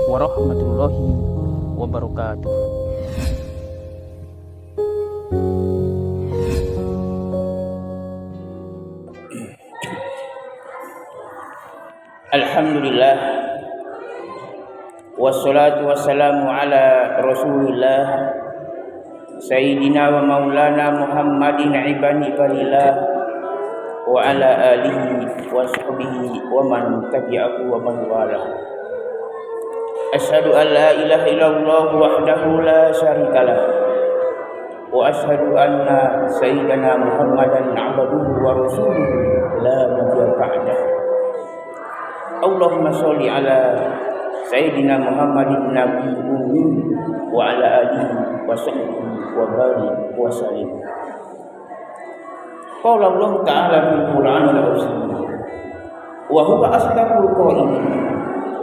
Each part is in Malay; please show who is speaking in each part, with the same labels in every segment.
Speaker 1: warahmatullahi wabarakatuh. Alhamdulillah, wassalatu wassalamu ala rasulillah Sayyidina wa maulana Muhammadin ibani balillah wa ala alihi wa sahbihi wa man tabi'ahu wa man wala. Asyhadu an la ilaha illallah wahdahu la syarikalah wa asyhadu anna sayyidana Muhammadan abduhu wa rasuluhu la nabiyya ba'dah. Allahumma sholli ala sayyidina Muhammadin nabiyil ummi wa ala alihi wa sahbihi wa barik wa sallim. Qala Allah ta'ala fil Qur'anil azim wa huwa asdaqul qailin.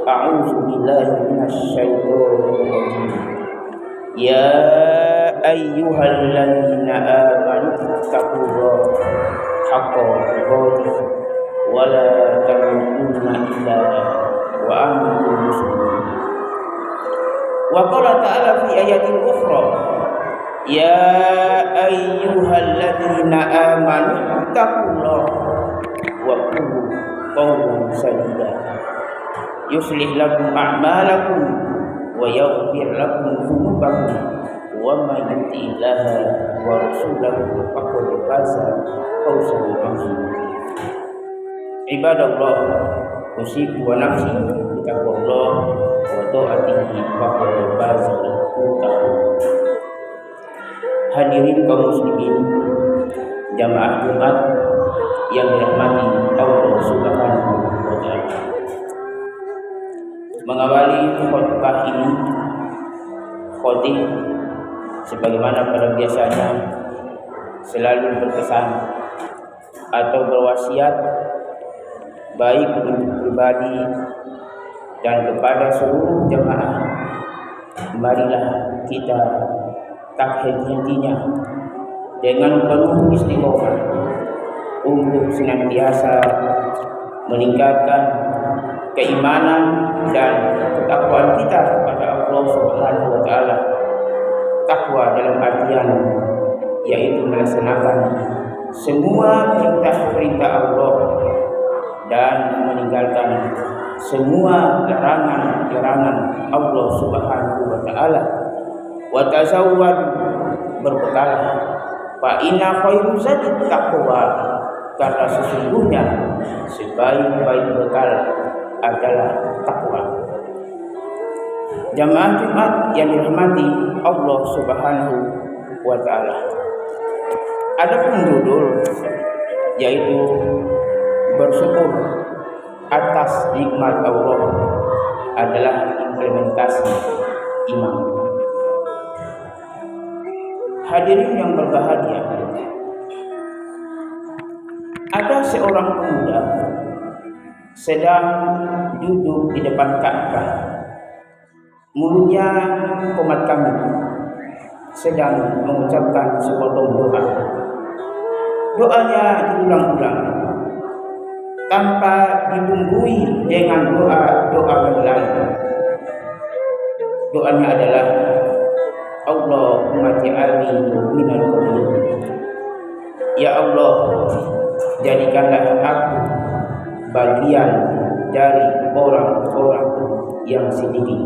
Speaker 1: A'udzu billahi minasy syaithanir rajim. Ya ayyuhalladzina amanu taqullaha haqqa tuqatih wa la tamutunna illa wa antum muslimun. Wa qala ta'ala fi ayatin ukhra, ya ayyuhalladzina amanu taqullaha wa qulu qawlan sadida yuslih lakum a'malakum wa yaghfir lakum dzunubakum wa may yuti'illaha wa rasulahu faqad faza fawzan 'azima. Ibadallah, usiku wa nafsi bitaqwallah wa ta'atihi faqad faza al-muttaqun. Hadirin kaum muslimin, jamaah Jumat yang dirahmati Allah Subhanahu wa taala. Mengawali khutbah ini, khatib sebagaimana pada biasanya selalu berpesan atau berwasiat baik untuk pribadi dan kepada seluruh jemaah. Marilah kita tak henti-hentinya dengan penuh istiqomah untuk senantiasa meningkatkan keimanan dan ketakwaan kita kepada Allah Subhanahu wa taala. Takwa dalam artian yaitu melaksanakan semua perintah Allah dan meninggalkan semua larangan-larangan Allah Subhanahu wa taala. Wa tazawwad, berbekalah, fa inna khairu zadi taqwa, karena sesungguhnya sebaik-baik bekal adalah takwa. Jamaah Jumat yang dirahmati Allah Subhanahu wa taala. Adapun judul yaitu bersyukur atas nikmat Allah adalah implementasi iman. Hadirin yang berbahagia, ada seorang pemuda sedang duduk di depan Ka'bah. Mulutnya komat kamit, sedang mengucapkan sepotong doa. Doanya diulang-ulang tanpa dibumbui dengan doa yang lain. Doanya adalah Allahumma ja'alni minal mu'minin. Ya Allah, jadikanlah aku bagian dari orang-orang yang sedikit.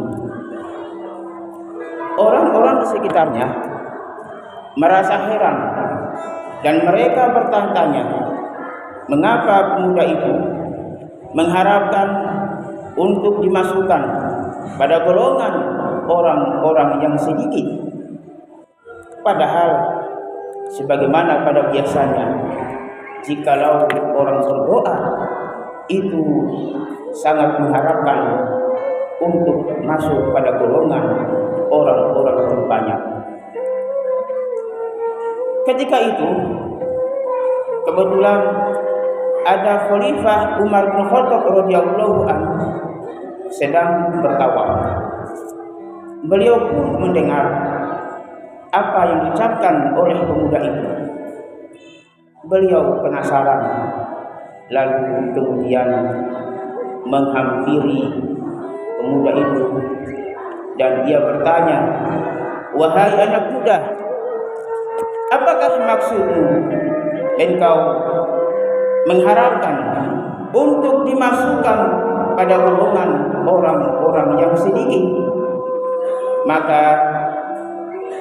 Speaker 1: Orang-orang di sekitarnya merasa heran dan mereka bertanya-tanya, mengapa pemuda itu mengharapkan untuk dimasukkan pada golongan orang-orang yang sedikit. Padahal sebagaimana pada biasanya, jikalau orang berdoa itu sangat mengharapkan untuk masuk pada golongan orang-orang terbanyak. Ketika itu kebetulan ada Khalifah Umar bin Khattab radhiyallahu anhu sedang bertawaf. Beliau pun mendengar apa yang diucapkan oleh pemuda itu. Beliau penasaran Lalu kemudian menghampiri pemuda itu dan dia bertanya, "Wahai anak muda, apakah maksudmu engkau mengharapkan untuk dimasukkan pada golongan orang-orang yang sedikit?" Maka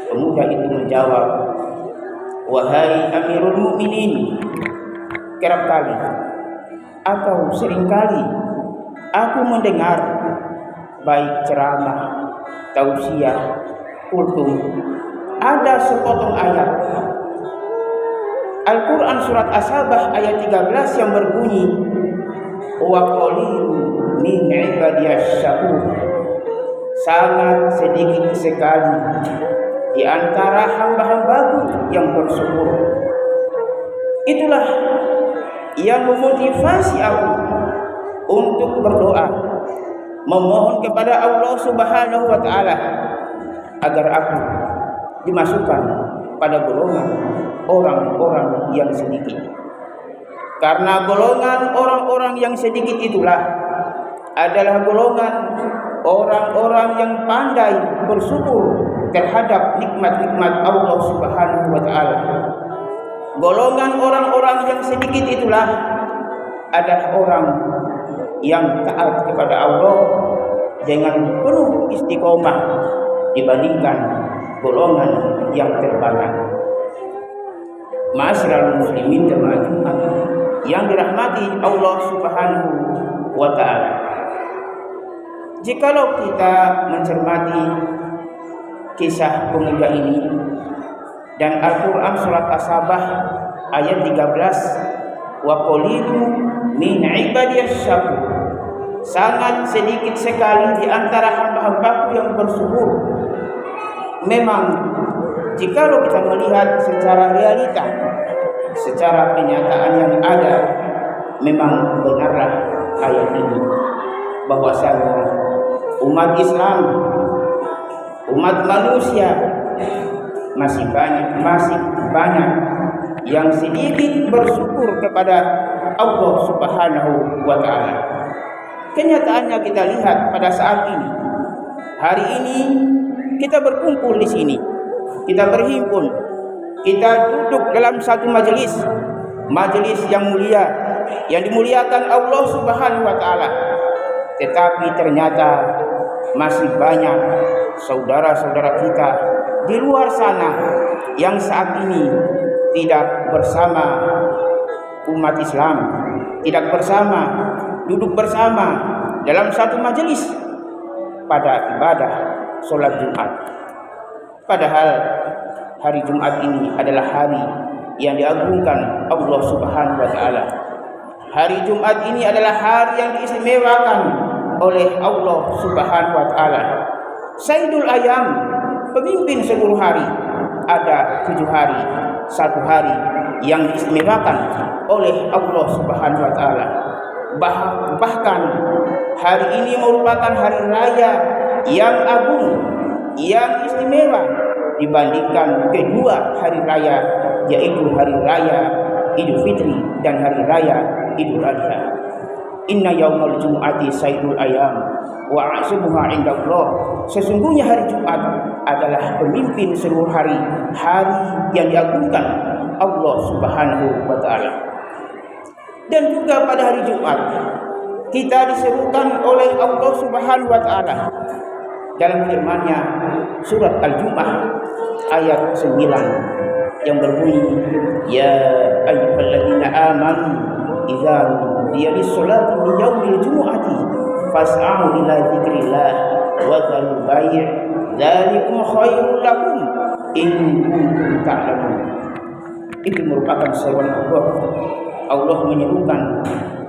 Speaker 1: pemuda itu menjawab, "Wahai Amirul Mukminin, kerap kali atau seringkali aku mendengar baik ceramah, tausiah, kultum, ada sepotong ayat Al-Quran surat As-Sabah ayat 13 yang berbunyi, wa qalilun min ibadiyasy syakur, sangat sedikit sekali di antara hamba-hambaku yang bersyukur. Itulah yang memotivasi aku untuk berdoa, memohon kepada Allah Subhanahu wa taala agar aku dimasukkan pada golongan orang-orang yang sedikit. Karena golongan orang-orang yang sedikit itulah adalah golongan orang-orang yang pandai bersyukur terhadap nikmat-nikmat Allah Subhanahu wa taala. Golongan orang-orang yang sedikit itulah adalah orang yang taat kepada Allah dengan penuh istiqomah dibandingkan golongan yang terbanyak. Ma'asyiral muslimin jamaah Jumat yang dirahmati Allah Subhanahu wa taala. Jikalau kita mencermati kisah pemuda ini dan Al-Quran surat As-Sabah ayat 13, wa qalilun min ibadiyasy syakur, sangat sedikit sekali di antara hamba-hambaku yang bersyukur. Memang jikalau kita melihat secara realita, secara kenyataan yang ada, memang benarlah ayat ini bahwasanya umat Islam, umat manusia masih banyak yang sedikit bersyukur kepada Allah Subhanahu wa taala. Kenyataannya kita lihat pada saat ini. Hari ini kita berkumpul di sini. Kita berhimpun. Kita duduk dalam satu majelis yang mulia, yang dimuliakan Allah Subhanahu wa taala. Tetapi ternyata masih banyak saudara-saudara kita di luar sana yang saat ini tidak bersama umat Islam, tidak bersama, duduk bersama dalam satu majelis pada ibadah sholat Jumat. Padahal hari Jumat ini adalah hari yang diagungkan Allah Subhanahu wa taala. Hari Jumat ini adalah hari yang diistimewakan oleh Allah Subhanahu wa taala. Sayyidul Ayyam, pemimpin seluruh hari. Ada 7 hari, 1 hari yang diistimewakan oleh Allah Subhanahu wa taala. Bahkan hari ini merupakan hari raya yang agung, yang istimewa dibandingkan kedua hari raya, yaitu hari raya Idul Fitri dan hari raya Idul Adha. Inna yaumal jumu'ati sayyidul ayyam wa asbuha indallah. Sesungguhnya hari Jumat adalah pemimpin seluruh hari, hari yang diagungkan Allah Subhanahu wa taala. Dan juga pada hari Jumat kita diserukan oleh Allah Subhanahu wa taala dalam firman-Nya surat Al-Jumu'ah ayat 9 yang berbunyi, ya ayyuhalladzina amanu idza nudiya lis-sholati min yaumil jumu'ati fas'au ila dzikrillah wa dzarul bai' dzalikum khairul lakum in kuntum ta'lamun. Itu merupakan seruan Allah menyerukan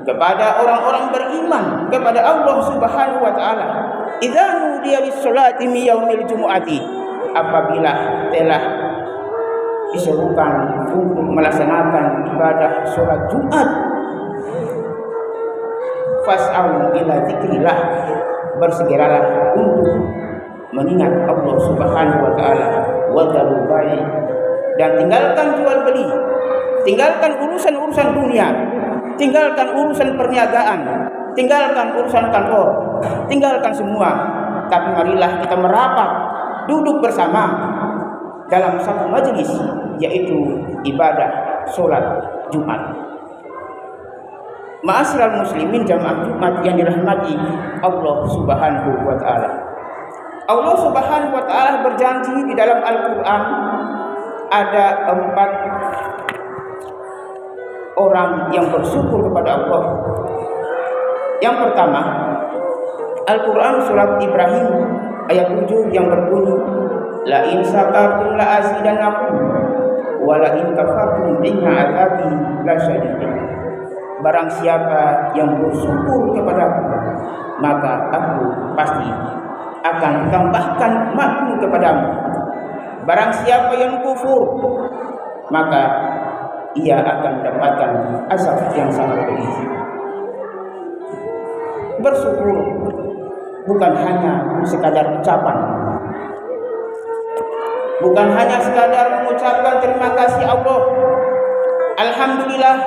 Speaker 1: kepada orang-orang beriman kepada Allah Subhanahu wa taala, idza nudiya lis-sholati min yaumil jumu'ati, apabila telah diserukan untuk melaksanakan ibadah sholat Jumat, fas'au ila dzikrillah, bersegeralah untuk mengingat Allah Subhanahu wa taala, wa dzarul bai', dan tinggalkan jual beli, tinggalkan urusan-urusan dunia, tinggalkan urusan perniagaan, tinggalkan urusan kantor, tinggalkan semua. Tapi marilah kita merapat, duduk bersama dalam satu majelis, yaitu ibadah sholat Jumat. Ma'asyiral muslimin jamaah Jumat yang dirahmati Allah Subhanahu wa taala. Allah Subhanahu wa taala berjanji di dalam Al-Qur'an ada 4 orang yang bersyukur kepada Allah. Yang pertama, Al-Qur'an surat Ibrahim ayat 7 yang berbunyi, la in syakartum la azidannakum wa la in kafartum inna adzabi lasyadid. Barang siapa yang bersyukur kepadaku, maka aku pasti akan tambahkan nikmatku kepadamu. Barang siapa yang kufur, maka ia akan mendapatkan azab yang sangat pedih. Bersyukur bukan hanya sekadar ucapan, bukan hanya sekadar mengucapkan terima kasih Allah, alhamdulillah,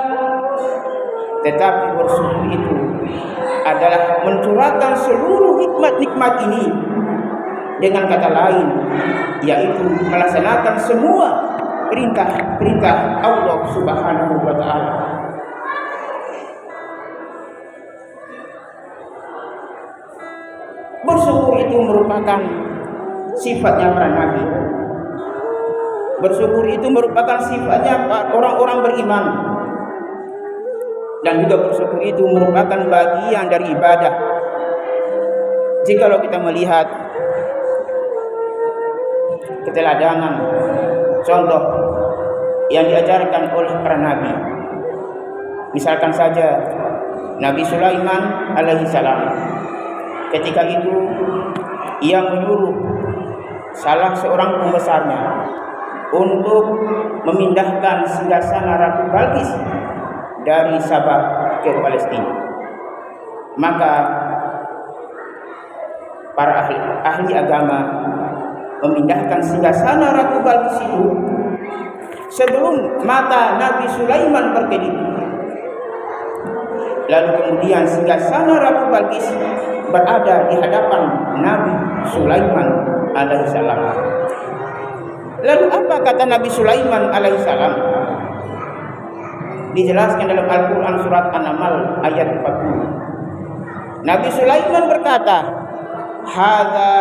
Speaker 1: tetapi bersyukur itu adalah mencurahkan seluruh nikmat-nikmat ini dengan kata lain, yaitu melaksanakan semua perintah-perintah Allah Subhanahu wa taala. Bersyukur itu merupakan sifatnya para nabi. Bersyukur itu merupakan sifatnya orang-orang beriman. Dan juga bersyukur itu merupakan bagian dari ibadah. Jikalau kita melihat keteladanan contoh yang diajarkan oleh para nabi, misalkan saja Nabi Sulaiman alaihi salam, ketika itu ia menyuruh salah seorang pembesarnya untuk memindahkan singgasana Ratu Balqis dari Sabah ke Palestina. Maka para ahli agama memindahkan singgasana Ratu Balqis itu sebelum mata Nabi Sulaiman berkedip. Lalu kemudian singgasana Ratu Balqis berada di hadapan Nabi Sulaiman alaihissalam. Lalu apa kata Nabi Sulaiman alaihissalam? Dijelaskan dalam Al-Quran surat An-Naml ayat 40. Nabi Sulaiman berkata, hadza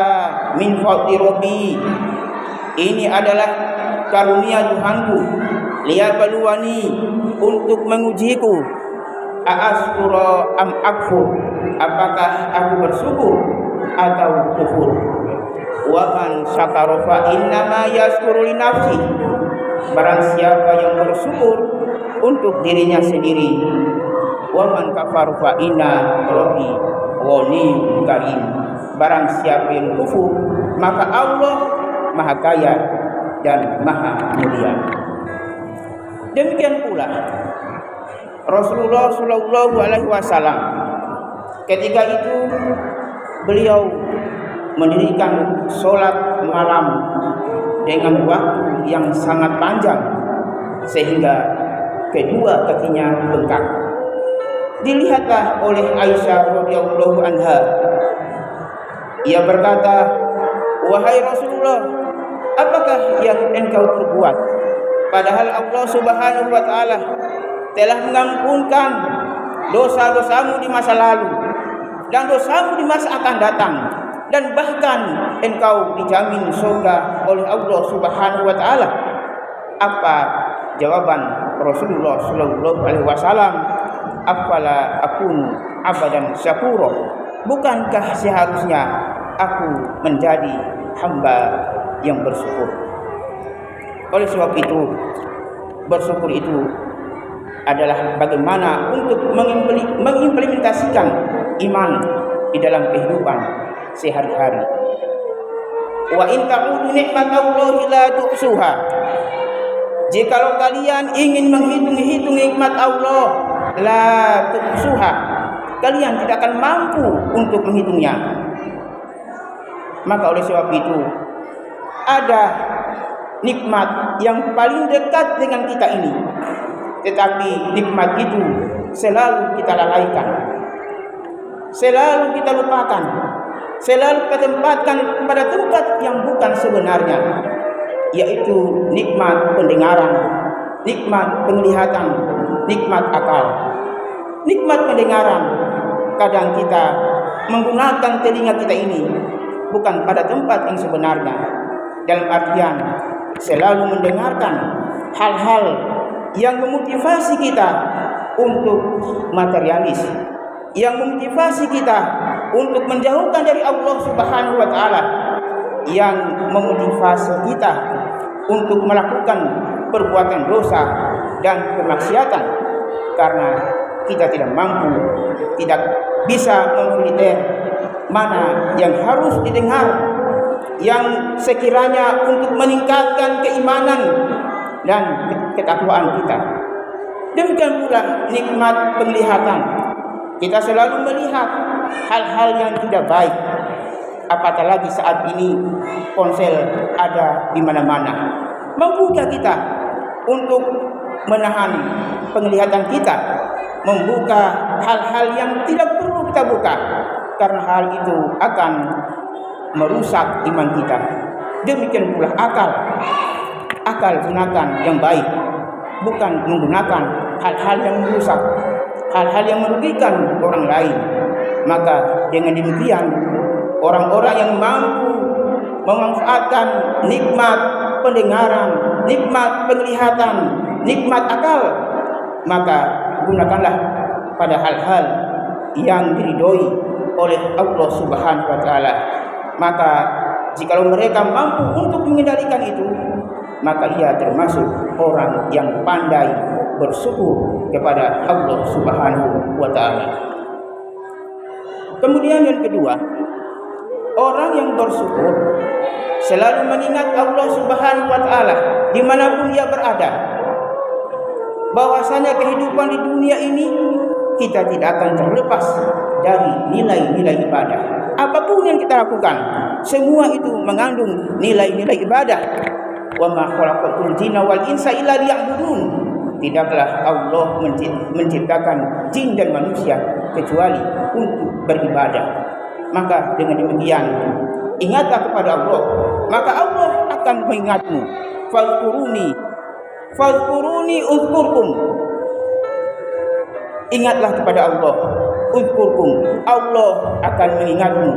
Speaker 1: min fadli rabbi, ini adalah karunia Tuhanku, liyabluwani, untuk mengujiku, a'askura am akfur, apakah aku bersyukur atau kufur. Wa man syakara fa innama yashkuru li nafsi, barang siapa yang bersyukur untuk dirinya sendiri. Wa man kafara fa inna rabbi ghaniyyun karim, barang siapa yang kufur maka Allah Maha Kaya dan Maha Mulia. Demikian pula Rasulullah Shallallahu Alaihi Wasallam ketika itu beliau mendirikan sholat malam dengan waktu yang sangat panjang sehingga kedua kakinya bengkak. Dilihatlah oleh Aisyah radhiyallahu anha. Ia berkata, wahai Rasulullah, apakah yang engkau perbuat? Padahal Allah Subhanahu wa taala telah mengampunkan dosa-dosamu di masa lalu dan dosamu di masa akan datang, dan bahkan engkau dijamin surga oleh Allah Subhanahu wa taala. Apa jawaban Rasulullah sallallahu alaihi wasallam? Afala akunu abadan syakura, bukankah seharusnya aku menjadi hamba yang bersyukur? Oleh sebab itu, bersyukur itu adalah bagaimana untuk mengimplementasikan iman di dalam kehidupan sehari-hari. Wa in ta'udu nikmatallahi la tuhsuha, jikalau kalian ingin menghitung nikmat Allah, la tuhsuha, kalian tidak akan mampu untuk menghitungnya. Maka oleh sebab itu, ada nikmat yang paling dekat dengan kita ini, tetapi nikmat itu selalu kita lalaikan, selalu kita lupakan, selalu kita tempatkan pada tempat yang bukan sebenarnya, yaitu nikmat pendengaran, nikmat penglihatan, nikmat akal. Nikmat pendengaran, kadang kita menggunakan telinga kita ini bukan pada tempat yang sebenarnya, dalam artian selalu mendengarkan hal-hal yang memotivasi kita untuk materialis, yang memotivasi kita untuk menjauhkan dari Allah Subhanahu wa taala, yang memotivasi kita untuk melakukan perbuatan dosa dan kemaksiatan, karena kita tidak mampu, tidak bisa memfilter mana yang harus didengar, yang sekiranya untuk meningkatkan keimanan dan ketakwaan kita. Demikian pula nikmat penglihatan, kita selalu melihat hal-hal yang tidak baik, apatah lagi saat ini ponsel ada di mana-mana. Mampukah kita untuk menahan penglihatan kita, membuka hal-hal yang tidak perlu kita buka, karena hal itu akan merusak iman kita. Demikian pula akal gunakan yang baik, bukan menggunakan hal-hal yang merusak, hal-hal yang merugikan orang lain. Maka dengan demikian, orang-orang yang mampu memanfaatkan nikmat pendengaran, nikmat penglihatan, nikmat akal, maka gunakanlah pada hal-hal yang diridhoi oleh Allah Subhanahu wa taala. Maka jikalau mereka mampu untuk mengendalikan itu, maka ia termasuk orang yang pandai bersyukur kepada Allah Subhanahu wa taala. Kemudian yang kedua, orang yang bersyukur selalu mengingat Allah Subhanahu wa taala dimanapun ia berada, bahwasanya kehidupan di dunia ini kita tidak akan terlepas dari nilai-nilai ibadah. Apapun yang kita lakukan, semua itu mengandung nilai-nilai ibadah. Wa ma khalaqatul jinna wal insa illa liya'budun. Tidaklah Allah menciptakan jin dan manusia kecuali untuk beribadah. Maka dengan demikian, ingatlah kepada Allah, maka Allah akan mengingatmu. Fadhkuruni uzkurkum. Ingatlah kepada Allah, uzkurkum, Allah akan mengingatmu.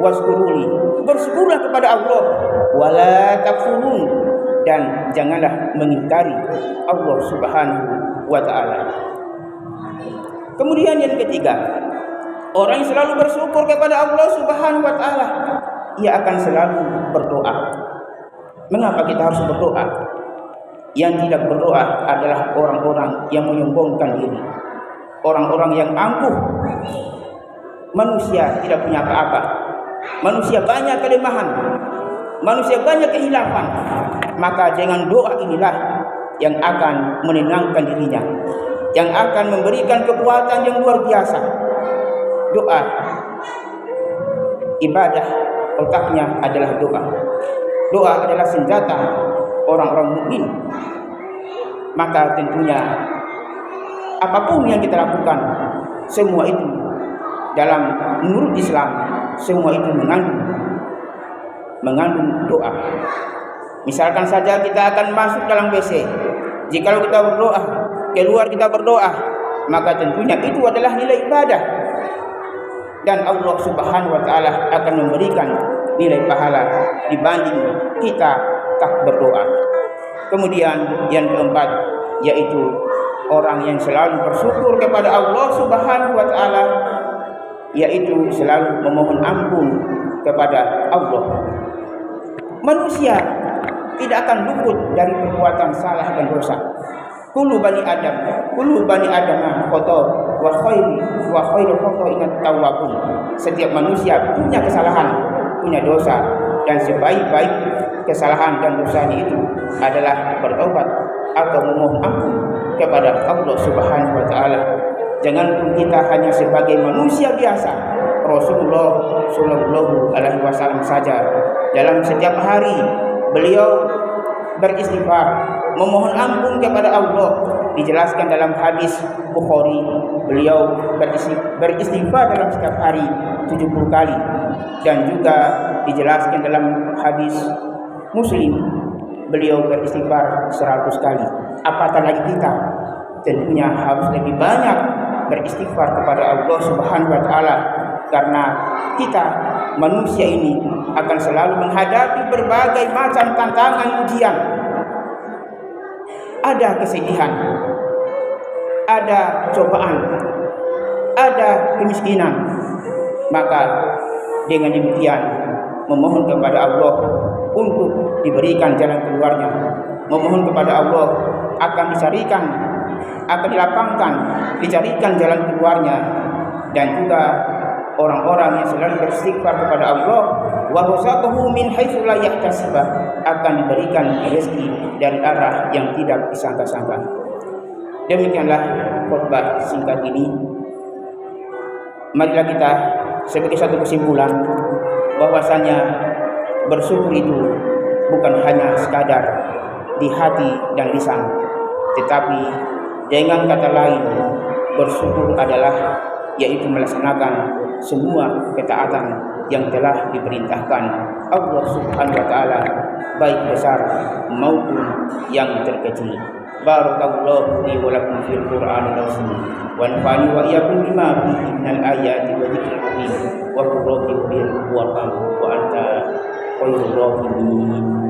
Speaker 1: Wazkuruni, bersyukurlah kepada Allah. Wala takfurun, dan janganlah mengingkari Allah Subhanahu wa taala. Kemudian yang ketiga, orang yang selalu bersyukur kepada Allah Subhanahu wa taala, ia akan selalu berdoa. Mengapa kita harus berdoa? Yang tidak berdoa adalah orang-orang yang menyombongkan diri, orang-orang yang angkuh. Manusia tidak punya apa-apa, manusia banyak kelemahan, manusia banyak kehilapan. Maka dengan doa inilah yang akan menenangkan dirinya, yang akan memberikan kekuatan yang luar biasa. Doa, ibadah, otaknya adalah doa. Doa adalah senjata orang-orang mukmin. Maka tentunya apapun yang kita lakukan, semua itu dalam menurut Islam, semua itu mengandung doa. Misalkan saja kita akan masuk dalam WC, jikalau kita berdoa, keluar kita berdoa, maka tentunya itu adalah nilai ibadah, dan Allah Subhanahu wa taala akan memberikan nilai pahala dibanding kita tak berdoa. Kemudian yang keempat, yaitu orang yang selalu bersyukur kepada Allah Subhanahu wa taala, yaitu selalu memohon ampun kepada Allah. Manusia tidak akan luput dari perbuatan salah dan dosa. Kullu bani Adam khata' wa khairu khata'in at-tawwabun. Setiap manusia punya kesalahan, punya dosa, dan sebaik-baik kesalahan dan dosanya itu adalah bertobat atau memohon ampun kepada Allah Subhanahu wa taala. Janganpun kita hanya sebagai manusia biasa, Rasulullah Shallallahu alaihi wasallam saja dalam setiap hari beliau beristighfar, memohon ampun kepada Allah dijelaskan dalam hadis Bukhari, beliau beristighfar dalam setiap hari 70 kali, dan juga dijelaskan dalam hadis Muslim, beliau beristighfar 100 kali. Apatah lagi kita, tentunya harus lebih banyak beristighfar kepada Allah Subhanahu wa taala, karena kita manusia ini akan selalu menghadapi berbagai macam tantangan ujian. Ada kesedihan, ada cobaan, ada kemiskinan. Maka dengan demikian memohon kepada Allah untuk diberikan jalan keluarnya, memohon kepada Allah akan dicarikan, akan dilapangkan, dicarikan jalan keluarnya. Dan juga orang-orang yang selalu beristighfar kepada Allah, wa razaqahu min haitsu la yahtasib, akan diberikan rezeki dari arah yang tidak disangka-sangka. Demikianlah khutbah singkat ini. Marilah kita sebagai satu kesimpulan bahwasanya bersyukur itu bukan hanya sekadar di hati dan lisan, tetapi dengan kata lain bersyukur adalah yaitu melaksanakan semua ketaatan yang telah diperintahkan Allah Subhanahu wa taala, baik besar maupun yang terkecil. Barakallahu li wa lakum fil Qur'anil azim wa nafa'ani wa iyyakum bima fihi minal ayati wa dzikril hakim wa qur rabbi qul wa anta khairur rahimin.